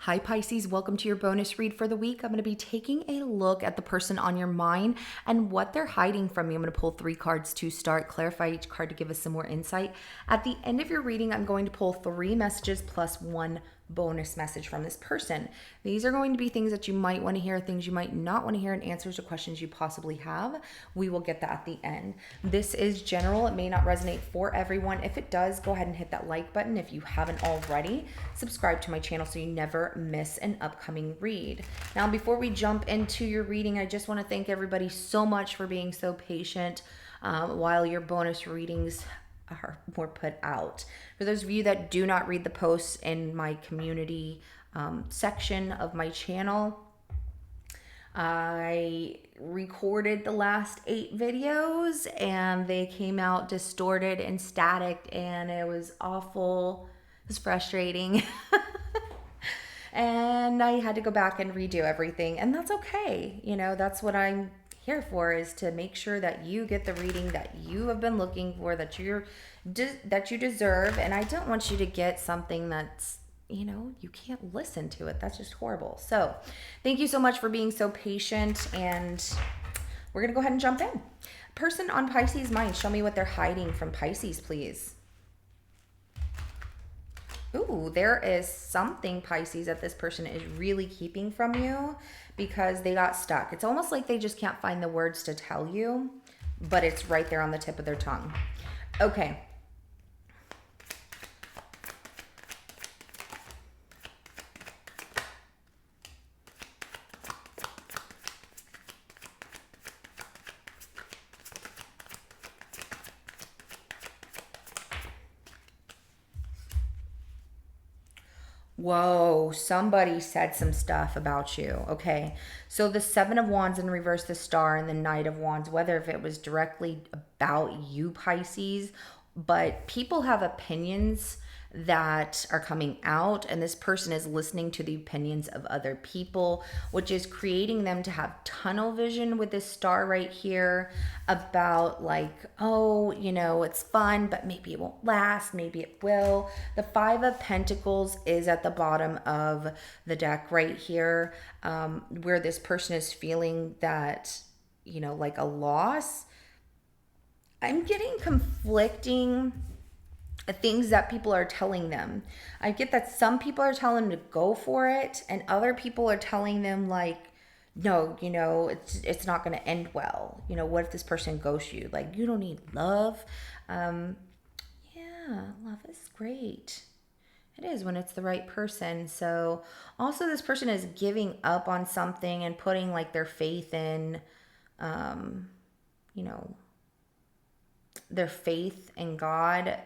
Hi Pisces, welcome to your bonus read for the week. I'm going to be taking a look at the person on your mind and what they're hiding from you. I'm going to pull 3 cards to start, clarify each card to give us some more insight. At the end of your reading, I'm going to pull 3 messages plus 1 bonus message from this person. These are going to be things that you might want to hear, things you might not want to hear, and answers to questions you possibly have. We will get that at the end. This is general. It may not resonate for everyone. If it does, go ahead and hit that like button. If you haven't already, subscribe to my channel so you never miss an upcoming read. Now, before we jump into your reading, I just want to thank everybody so much for being so patient while your bonus readings were put out. For those of you that do not read the posts in my community section of my channel, I recorded the last 8 videos and they came out distorted and static, and it was awful. It was frustrating. And I had to go back and redo everything, and that's okay. You know, that's what I'm here for, is to make sure that you get the reading that you have been looking for, that you deserve. And I don't want you to get something that's, you know, you can't listen to it. That's just horrible. So thank you so much for being so patient, and we're gonna go ahead and jump in. Person on Pisces mind, show me what they're hiding from Pisces, please. Ooh, there is something, Pisces, that this person is really keeping from you because they got stuck. It's almost like they just can't find the words to tell you, but it's right there on the tip of their tongue. Okay. Whoa, somebody said some stuff about you. Okay. So the 7 of Wands in reverse, the Star, and the Knight of Wands, whether if it was directly about you, Pisces, but people have opinions that are coming out, and this person is listening to the opinions of other people, which is creating them to have tunnel vision with this star right here about, like, oh, you know, it's fun, but maybe it won't last, maybe it will. The 5 of Pentacles is at the bottom of the deck right here, where this person is feeling that, you know, like a loss. I'm getting conflicting things that people are telling them. I get that some people are telling them to go for it, and other people are telling them, like, no, you know, it's not going to end well. You know, what if this person ghosts you? Like, you don't need love. Yeah, love is great. It is when it's the right person. So also this person is giving up on something and putting like their faith in, you know, their faith in God.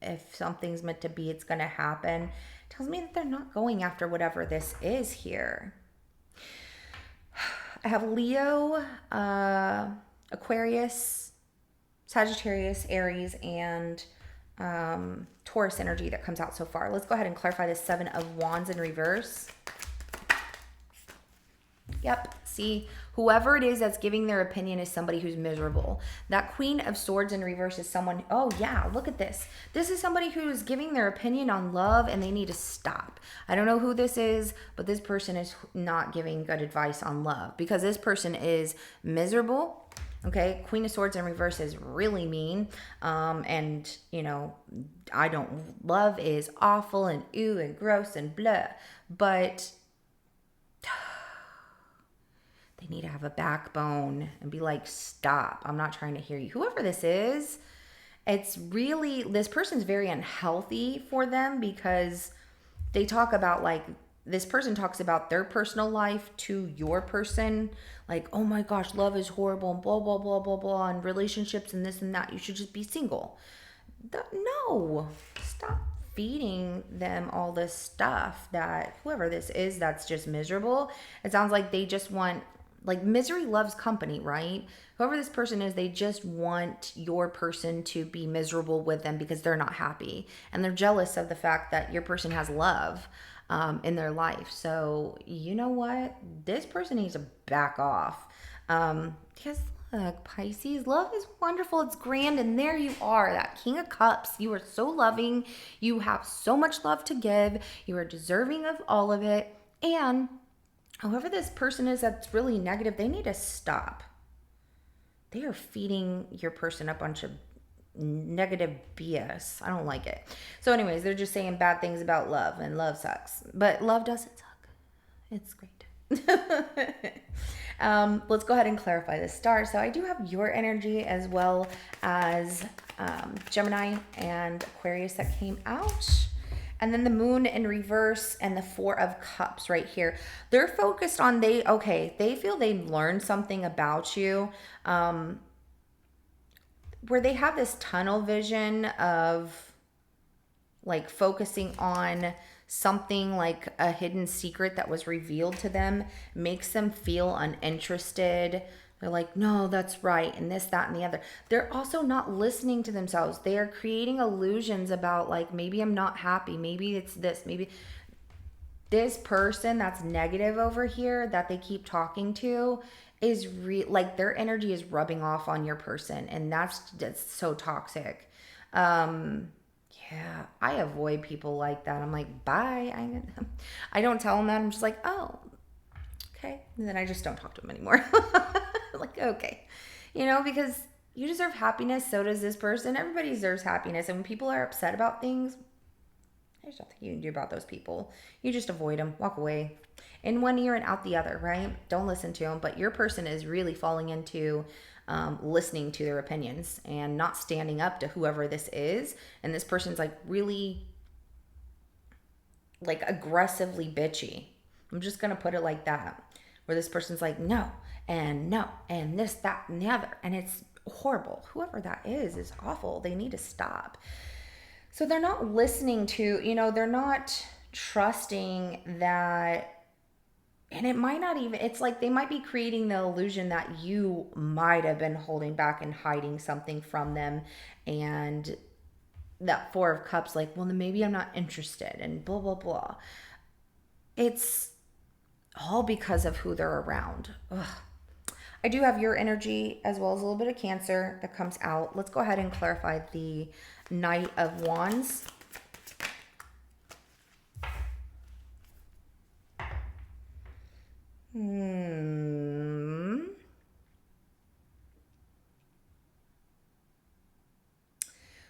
If something's meant to be, it's going to happen. It tells me that they're not going after whatever this is here. I have Leo, Aquarius, Sagittarius, Aries, and Taurus energy that comes out so far. Let's go ahead and clarify this 7 of Wands in reverse. Yep. See, whoever it is that's giving their opinion is somebody who's miserable. That Queen of Swords in reverse is someone, oh yeah, look at this. This is somebody who is giving their opinion on love, and they need to stop. I don't know who this is, but this person is not giving good advice on love because this person is miserable. Okay, Queen of Swords in reverse is really mean. And, you know, love is awful and ooh and gross and blah. But they need to have a backbone and be like, stop, I'm not trying to hear you. Whoever this is, it's really, this person's very unhealthy for them because they talk about, like, this person talks about their personal life to your person. Like, oh my gosh, love is horrible and blah, blah, blah, blah, blah, and relationships and this and that. You should just be single. No, stop feeding them all this stuff that whoever this is that's just miserable. It sounds like they just want, like, misery loves company, right? Whoever this person is, they just want your person to be miserable with them because they're not happy. And they're jealous of the fact that your person has love in their life. So, you know what? This person needs to back off. Because look, Pisces, love is wonderful. It's grand. And there you are, that King of Cups. You are so loving. You have so much love to give. You are deserving of all of it. And whoever this person is that's really negative, they need to stop. They are feeding your person a bunch of negative BS. I don't like it. So, anyways, they're just saying bad things about love, and love sucks. But love doesn't suck. It's great. Let's go ahead and clarify this star. So I do have your energy as well as Gemini and Aquarius that came out. And then the moon in reverse and the 4 of Cups right here. They're focused on they feel they learned something about you. Where they have this tunnel vision of like focusing on something like a hidden secret that was revealed to them makes them feel uninterested. They're like, no, that's right, and this, that, and the other. They're also not listening to themselves. They are creating illusions about like, maybe I'm not happy, maybe it's this, maybe this person that's negative over here that they keep talking to is like their energy is rubbing off on your person, and that's so toxic. Yeah, I avoid people like that. I'm like, bye. I don't tell them that. I'm just like, oh, okay. And then I just don't talk to them anymore. Like, okay. Because you deserve happiness. So does this person. Everybody deserves happiness. And when people are upset about things, there's nothing you can do about those people. You just avoid them, walk away. In one ear and out the other, right? Don't listen to them. But your person is really falling into listening to their opinions and not standing up to whoever this is. And this person's like really like aggressively bitchy. I'm just going to put it like that. Where this person's like, no, and this, that, and the other. And it's horrible. Whoever that is awful. They need to stop. So they're not listening to, they're not trusting that. And it might not even, it's like they might be creating the illusion that you might have been holding back and hiding something from them. And that 4 of Cups, like, well, then maybe I'm not interested and blah, blah, blah. It's all because of who they're around. Ugh. I do have your energy as well as a little bit of Cancer that comes out. Let's go ahead and clarify the Knight of Wands.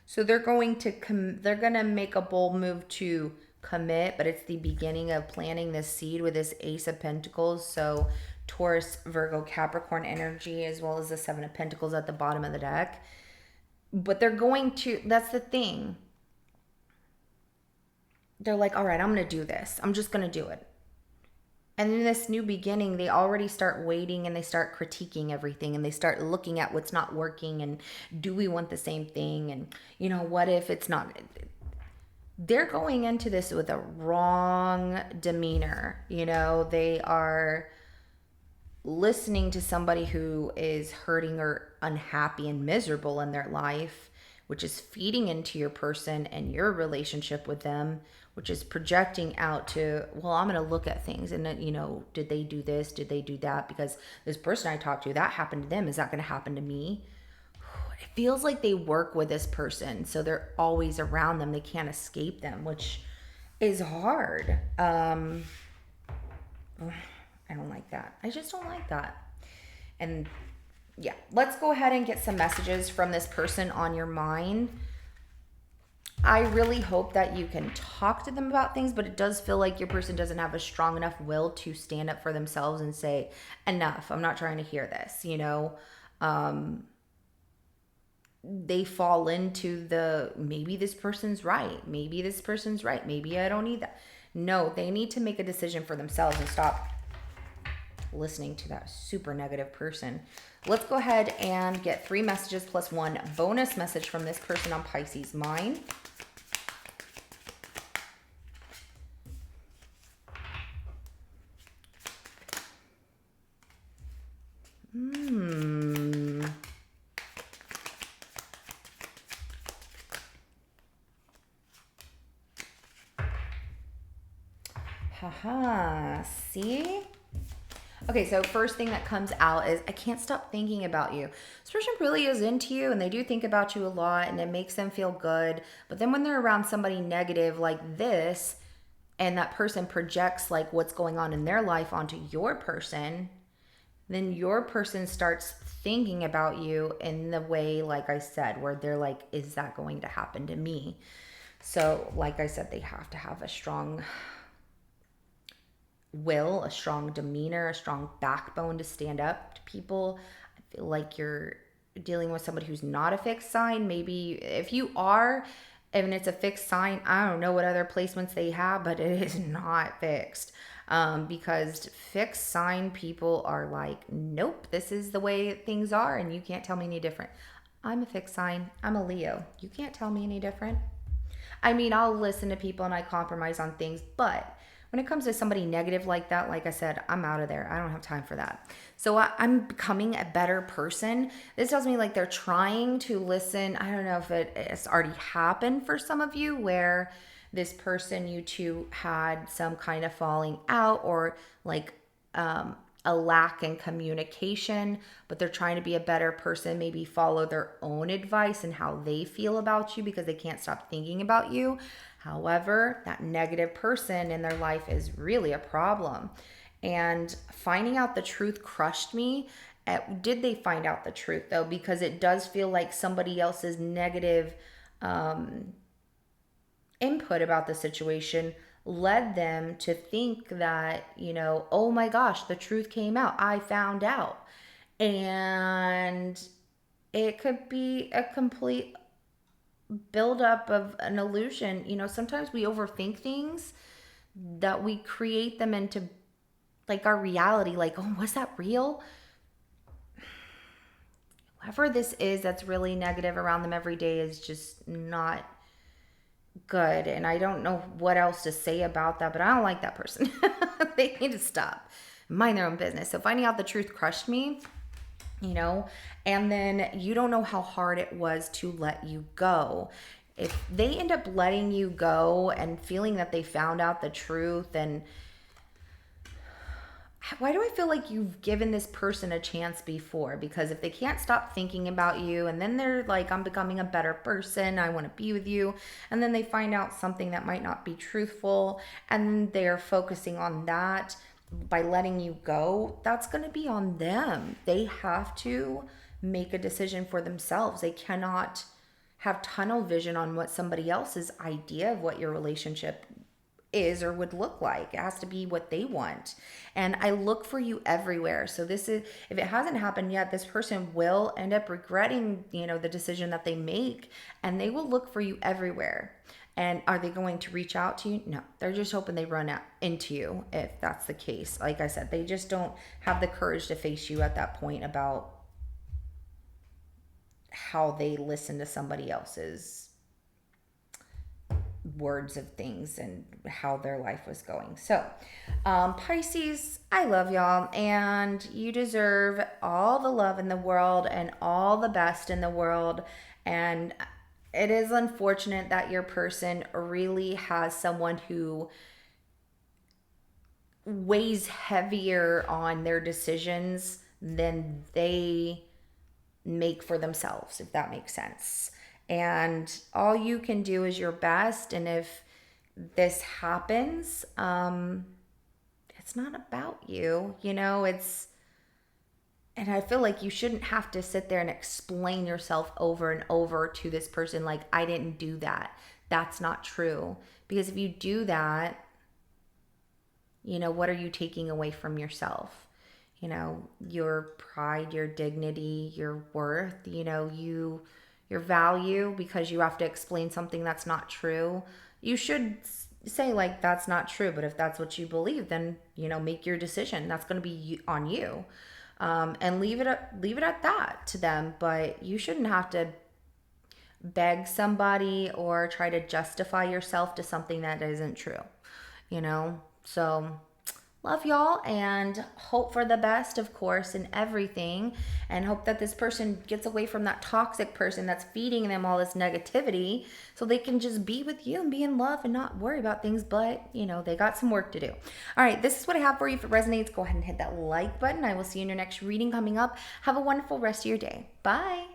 So they're going to make a bold move to commit, but it's the beginning of planting this seed with this Ace of Pentacles. So Taurus, Virgo, Capricorn energy, as well as the 7 of Pentacles at the bottom of the deck. But they're going to, that's the thing. They're like, all right, I'm going to do this. I'm just going to do it. And in this new beginning, they already start waiting and they start critiquing everything and they start looking at what's not working and do we want the same thing? And, what if it's not? They're going into this with a wrong demeanor. They are listening to somebody who is hurting or unhappy and miserable in their life, which is feeding into your person and your relationship with them, which is projecting out to, well, I'm going to look at things and, did they do this? Did they do that? Because this person I talked to, that happened to them. Is that going to happen to me? It feels like they work with this person, so they're always around them. They can't escape them, which is hard. I don't like that. I just don't like that. And yeah, let's go ahead and get some messages from this person on your mind. I really hope that you can talk to them about things, but it does feel like your person doesn't have a strong enough will to stand up for themselves and say, enough, I'm not trying to hear this, they fall into the, maybe this person's right. Maybe this person's right. Maybe I don't need that. No, they need to make a decision for themselves and stop listening to that super negative person. Let's go ahead and get 3 messages plus 1 bonus message from this person on Pisces mind. Haha, see? Okay, so first thing that comes out is, I can't stop thinking about you. This person really is into you and they do think about you a lot and it makes them feel good. But then when they're around somebody negative like this, and that person projects like what's going on in their life onto your person, then your person starts thinking about you in the way, like I said, where they're like, is that going to happen to me? So, like I said, they have to have a strong will, a strong demeanor, a strong backbone to stand up to people. I feel like you're dealing with somebody who's not a fixed sign. Maybe if you are, and it's a fixed sign, I don't know what other placements they have, but it is not fixed. Because fixed sign people are like, nope, this is the way things are, and you can't tell me any different. I'm a fixed sign. I'm a Leo. You can't tell me any different. I mean, I'll listen to people and I compromise on things, but when it comes to somebody negative like that, like I said, I'm out of there. I don't have time for that. So I'm becoming a better person. This tells me like they're trying to listen. I don't know if it's already happened for some of you where this person, you two had some kind of falling out or like a lack in communication, but they're trying to be a better person, maybe follow their own advice and how they feel about you because they can't stop thinking about you. However, that negative person in their life is really a problem. And finding out the truth crushed me. Did they find out the truth though? Because it does feel like somebody else's negative input about the situation led them to think that, oh my gosh, the truth came out. I found out. And it could be a complete buildup of an illusion. Sometimes we overthink things that we create them into like our reality. Like, oh, was that real? Whoever this is that's really negative around them every day is just not good. And I don't know what else to say about that, but I don't like that person. They need to stop, mind their own business. So finding out the truth crushed me, and then you don't know how hard it was to let you go. If they end up letting you go and feeling that they found out the truth, and why do I feel like you've given this person a chance before? Because if they can't stop thinking about you and then they're like, I'm becoming a better person, I want to be with you, and then they find out something that might not be truthful and they're focusing on that by letting you go, that's going to be on them. They have to make a decision for themselves. They cannot have tunnel vision on what somebody else's idea of what your relationship is or would look like. It has to be what they want. And I look for you everywhere. So this is, if it hasn't happened yet, this person will end up regretting, the decision that they make, and they will look for you everywhere. And are they going to reach out to you? No, they're just hoping they run out into you if that's the case. Like I said, they just don't have the courage to face you at that point about how they listen to somebody else's words of things and how their life was going. So, Pisces, I love y'all, and you deserve all the love in the world and all the best in the world. And it is unfortunate that your person really has someone who weighs heavier on their decisions than they make for themselves, if that makes sense. And all you can do is your best. And if this happens, it's not about you, and I feel like you shouldn't have to sit there and explain yourself over and over to this person like, I didn't do that. That's not true. Because if you do that, what are you taking away from yourself? Your pride, your dignity, your worth, your value, because you have to explain something that's not true. You should say like, that's not true. But if that's what you believe, then, make your decision. That's going to be on you. And leave it at that to them. But you shouldn't have to beg somebody or try to justify yourself to something that isn't true, So love y'all, and hope for the best, of course, in everything, and hope that this person gets away from that toxic person that's feeding them all this negativity so they can just be with you and be in love and not worry about things. But, they got some work to do. All right, this is what I have for you. If it resonates, go ahead and hit that like button. I will see you in your next reading coming up. Have a wonderful rest of your day. Bye.